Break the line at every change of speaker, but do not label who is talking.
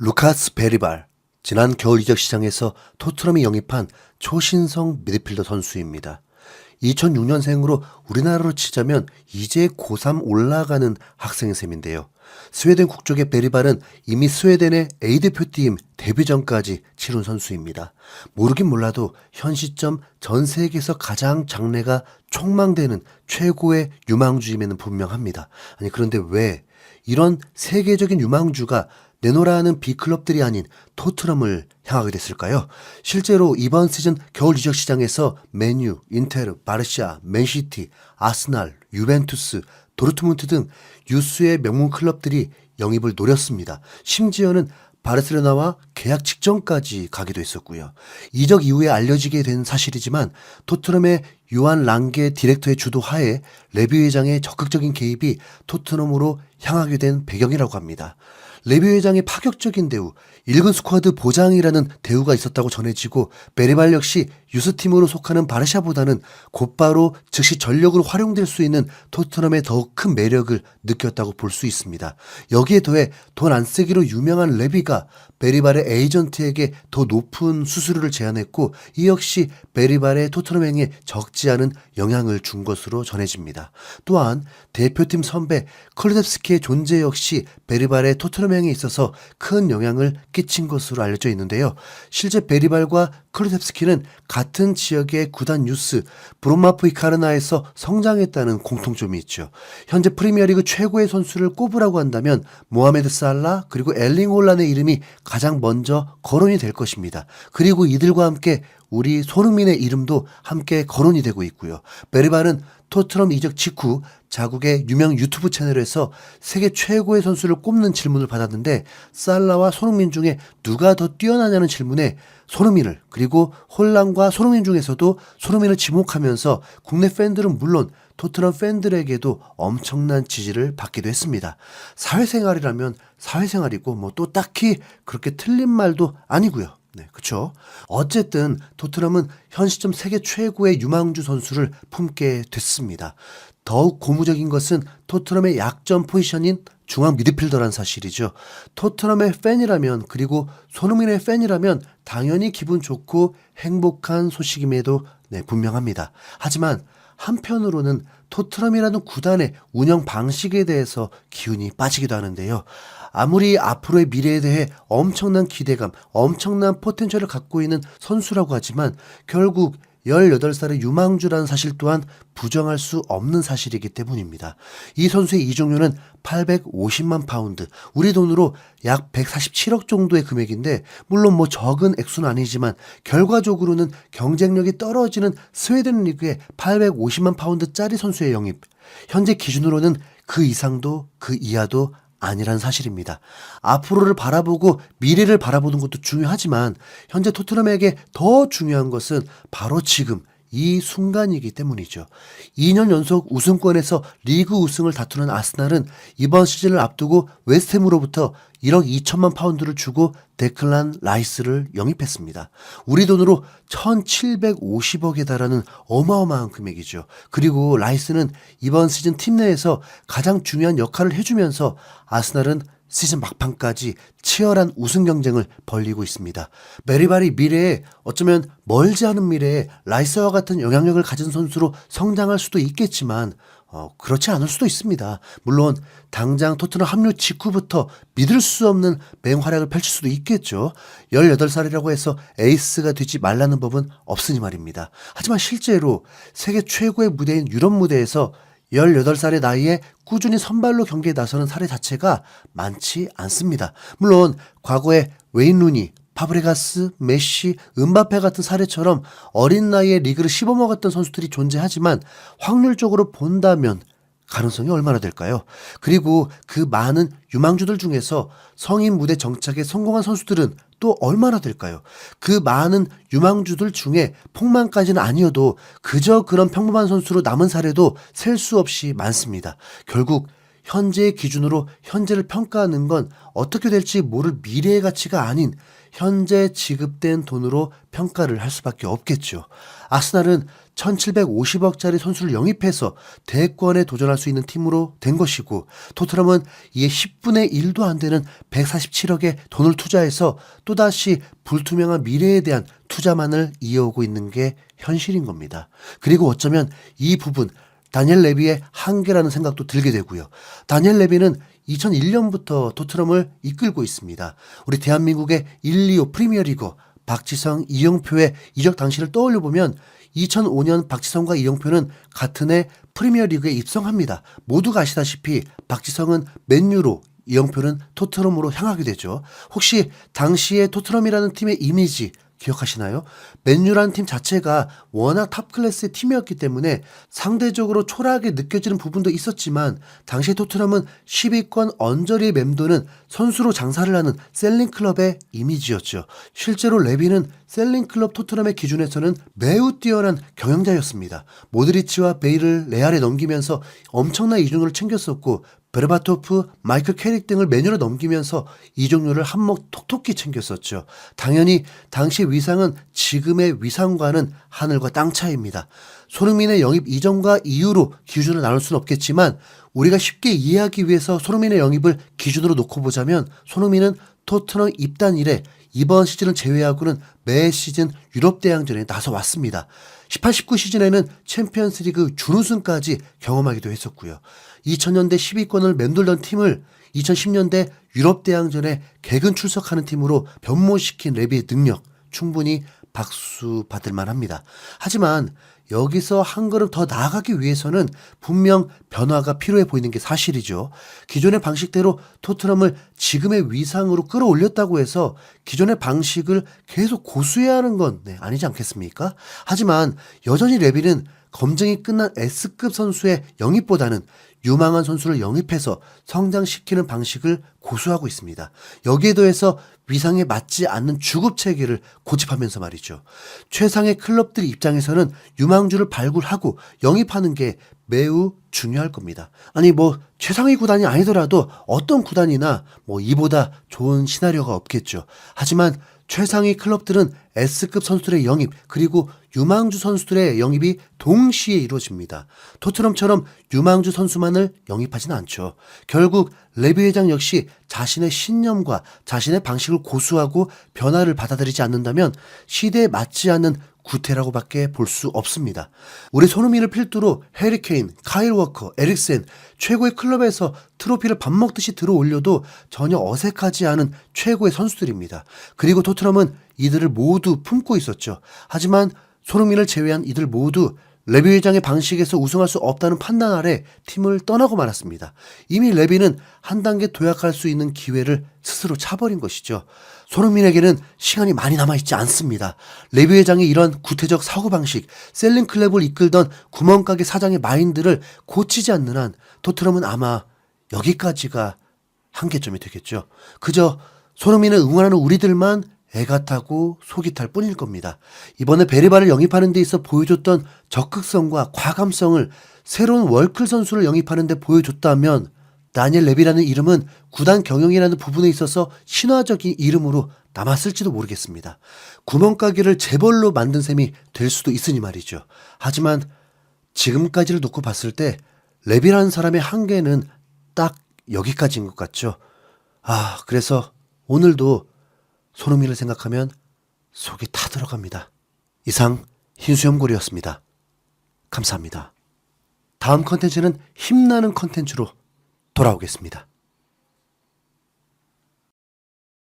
루카스 베리발, 지난 겨울 이적 시장에서 토트넘이 영입한 초신성 미드필더 선수입니다. 2006년생으로 우리나라로 치자면 이제 고3 올라가는 학생의 셈인데요. 스웨덴 국적의 베리발은 이미 스웨덴의 A대표팀 데뷔전까지 치룬 선수입니다. 모르긴 몰라도 현 시점 전 세계에서 가장 장래가 촉망되는 최고의 유망주임에는 분명합니다. 아니 그런데 왜 이런 세계적인 유망주가 내노라 하는 B클럽들이 아닌 토트넘을 향하게 됐을까요? 실제로 이번 시즌 겨울 이적 시장에서 맨유, 인테르, 바르샤, 맨시티, 아스날, 유벤투스, 도르트문트 등 유수의 명문 클럽들이 영입을 노렸습니다. 심지어는 바르셀로나와 계약 직전까지 가기도 했었고요. 이적 이후에 알려지게 된 사실이지만 토트넘의 요한 랑게 디렉터의 주도하에 레비 회장의 적극적인 개입이 토트넘으로 향하게 된 배경이라고 합니다. 레비 회장의 파격적인 대우, 1군 스쿼드 보장이라는 대우가 있었다고 전해지고 베리발 역시 유스팀으로 속하는 바르샤보다는 곧바로 즉시 전력으로 활용될 수 있는 토트넘의 더욱 큰 매력을 느꼈다고 볼 수 있습니다. 여기에 더해 돈 안 쓰기로 유명한 레비가 베리발의 에이전트에게 더 높은 수수료를 제안했고 이 역시 베리발의 토트넘 행에 적지 않은 영향을 준 것으로 전해집니다. 또한 대표팀 선배 클루셉스키의 존재 역시 베리발의 토트넘 행에 있어서 큰 영향을 끼친 것으로 알려져 있는데요. 실제 베리발과 클루셉스키는 같은 지역의 구단 유스 브롬마프이카르나에서 성장했다는 공통점이 있죠. 현재 프리미어리그 최고의 선수를 꼽으라고 한다면 모하메드 살라 그리고 엘링 홀란의 이름이 가장 먼저 거론이 될 것입니다. 그리고 이들과 함께 우리 손흥민의 이름도 함께 거론이 되고 있고요. 베리발은 토트넘 이적 직후 자국의 유명 유튜브 채널에서 세계 최고의 선수를 꼽는 질문을 받았는데 살라와 손흥민 중에 누가 더 뛰어나냐는 질문에 손흥민을 그리고 홀란과 손흥민 중에서도 손흥민을 지목하면서 국내 팬들은 물론 토트넘 팬들에게도 엄청난 지지를 받기도 했습니다. 사회생활이라면 사회생활이고 뭐 또 딱히 그렇게 틀린 말도 아니고요. 네, 그렇죠. 어쨌든 토트넘은 현 시점 세계 최고의 유망주 선수를 품게 됐습니다. 더욱 고무적인 것은 토트넘의 약점 포지션인 중앙 미드필더란 사실이죠. 토트넘의 팬이라면 그리고 손흥민의 팬이라면 당연히 기분 좋고 행복한 소식임에도 분명합니다. 하지만 한편으로는 토트넘이라는 구단의 운영 방식에 대해서 기운이 빠지기도 하는데요. 아무리 앞으로의 미래에 대해 엄청난 기대감, 엄청난 포텐셜을 갖고 있는 선수라고 하지만 결국 18살의 유망주라는 사실 또한 부정할 수 없는 사실이기 때문입니다. 이 선수의 이적료는 850만 파운드, 우리 돈으로 약 147억 정도의 금액인데 물론 뭐 적은 액수는 아니지만 결과적으로는 경쟁력이 떨어지는 스웨덴 리그에 850만 파운드짜리 선수의 영입, 현재 기준으로는 그 이상도 그 이하도 아니란 사실입니다. 앞으로를 바라보고 미래를 바라보는 것도 중요하지만 현재 토트넘에게 더 중요한 것은 바로 지금 이 순간이기 때문이죠. 2년 연속 우승권에서 리그 우승을 다투는 아스날은 이번 시즌을 앞두고 웨스트햄으로부터 1억 2천만 파운드를 주고 데클란 라이스를 영입했습니다. 우리 돈으로 1750억에 달하는 어마어마한 금액이죠. 그리고 라이스는 이번 시즌 팀 내에서 가장 중요한 역할을 해주면서 아스날은 시즌 막판까지 치열한 우승 경쟁을 벌이고 있습니다. 베리발이 미래에 어쩌면 멀지 않은 미래에 라이스와 같은 영향력을 가진 선수로 성장할 수도 있겠지만 그렇지 않을 수도 있습니다. 물론 당장 토트넘 합류 직후부터 믿을 수 없는 맹활약을 펼칠 수도 있겠죠. 18살이라고 해서 에이스가 되지 말라는 법은 없으니 말입니다. 하지만 실제로 세계 최고의 무대인 유럽 무대에서 18살의 나이에 꾸준히 선발로 경기에 나서는 사례 자체가 많지 않습니다. 물론 과거에 웨인 루니, 파브레가스, 메시, 음바페 같은 사례처럼 어린 나이에 리그를 씹어먹었던 선수들이 존재하지만 확률적으로 본다면 가능성이 얼마나 될까요? 그리고 그 많은 유망주들 중에서 성인 무대 정착에 성공한 선수들은 또 얼마나 될까요? 그 많은 유망주들 중에 폭망까지는 아니어도 그저 그런 평범한 선수로 남은 사례도 셀 수 없이 많습니다. 결국 현재의 기준으로 현재를 평가하는 건 어떻게 될지 모를 미래의 가치가 아닌 현재 지급된 돈으로 평가를 할 수밖에 없겠죠. 아스날은 1750억짜리 선수를 영입해서 대권에 도전할 수 있는 팀으로 된 것이고, 토트넘은 이에 10분의 1도 안 되는 147억의 돈을 투자해서 또다시 불투명한 미래에 대한 투자만을 이어오고 있는 게 현실인 겁니다. 그리고 어쩌면 이 부분, 다니엘 레비의 한계라는 생각도 들게 되고요. 다니엘 레비는 2001년부터 토트넘을 이끌고 있습니다. 우리 대한민국의 1, 2호 프리미어리거 박지성, 이영표의 이적 당시를 떠올려 보면 2005년 박지성과 이영표는 같은 해 프리미어리그에 입성합니다. 모두가 아시다시피 박지성은 맨유로, 이영표는 토트넘으로 향하게 되죠. 혹시 당시에 토트넘이라는 팀의 이미지 기억하시나요? 맨유라는 팀 자체가 워낙 탑클래스의 팀이었기 때문에 상대적으로 초라하게 느껴지는 부분도 있었지만, 당시 토트넘은 10위권 언저리에 맴도는 선수로 장사를 하는 셀링클럽의 이미지였죠. 실제로 레비는 셀링클럽 토트넘의 기준에서는 매우 뛰어난 경영자였습니다. 모드리치와 베일을 레알에 넘기면서 엄청난 이적료를 챙겼었고, 베르바토프, 마이클 캐릭 등을 맨유로 넘기면서 이적료를 한몫 톡톡히 챙겼었죠. 당연히 당시 위상은 지금의 위상과는 하늘과 땅 차이입니다. 손흥민의 영입 이전과 이후로 기준을 나눌 수는 없겠지만, 우리가 쉽게 이해하기 위해서 손흥민의 영입을 기준으로 놓고 보자면, 손흥민은 토트넘 입단 이래 이번 시즌을 제외하고는 매 시즌 유럽 대항전에 나서 왔습니다. 18-19 시즌에는 챔피언스리그 준우승까지 경험하기도 했었고요. 2000년대 10위권을 맴돌던 팀을 2010년대 유럽 대항전에 개근 출석하는 팀으로 변모시킨 레비의 능력, 충분히 박수 받을 만합니다. 하지만 여기서 한 걸음 더 나아가기 위해서는 분명 변화가 필요해 보이는 게 사실이죠. 기존의 방식대로 토트넘을 지금의 위상으로 끌어올렸다고 해서 기존의 방식을 계속 고수해야 하는 건 아니지 않겠습니까? 하지만 여전히 레비는 검증이 끝난 S급 선수의 영입보다는 유망한 선수를 영입해서 성장시키는 방식을 고수하고 있습니다. 여기에 더해서 위상에 맞지 않는 주급 체계를 고집하면서 말이죠. 최상의 클럽들 입장에서는 유망주를 발굴하고 영입하는 게 매우 중요할 겁니다. 아니 최상위 구단이 아니더라도 어떤 구단이나 이보다 좋은 시나리오가 없겠죠. 하지만 최상위 클럽들은 S급 선수들의 영입, 그리고 유망주 선수들의 영입이 동시에 이루어집니다. 토트넘처럼 유망주 선수만을 영입하지는 않죠. 결국 레비 회장 역시 자신의 신념과 자신의 방식을 고수하고 변화를 받아들이지 않는다면 시대에 맞지 않는 구태라고 밖에 볼 수 없습니다. 우리 손흥민을 필두로 해리 케인, 카일 워커, 에릭센, 최고의 클럽에서 트로피를 밥 먹듯이 들어올려도 전혀 어색하지 않은 최고의 선수들입니다. 그리고 토트넘은 이들을 모두 품고 있었죠. 하지만 손흥민을 제외한 이들 모두 레비 회장의 방식에서 우승할 수 없다는 판단 아래 팀을 떠나고 말았습니다. 이미 레비는 한 단계 도약할 수 있는 기회를 스스로 차버린 것이죠. 손흥민에게는 시간이 많이 남아있지 않습니다. 레비 회장의 이런 구태적 사고방식, 셀링클럽을 이끌던 구멍가게 사장의 마인드를 고치지 않는 한 토트넘은 아마 여기까지가 한계점이 되겠죠. 그저 손흥민을 응원하는 우리들만 애가 타고 속이 탈 뿐일 겁니다. 이번에 베리바를 영입하는 데 있어 보여줬던 적극성과 과감성을 새로운 월클 선수를 영입하는 데 보여줬다면, 다니엘 레비라는 이름은 구단 경영이라는 부분에 있어서 신화적인 이름으로 남았을지도 모르겠습니다. 구멍가게를 재벌로 만든 셈이 될 수도 있으니 말이죠. 하지만 지금까지를 놓고 봤을 때 레비라는 사람의 한계는 딱 여기까지인 것 같죠. 그래서 오늘도 손흥민을 생각하면 속이 타들어갑니다. 이상 흰수염고리였습니다. 감사합니다. 다음 컨텐츠는 힘나는 컨텐츠로 돌아오겠습니다.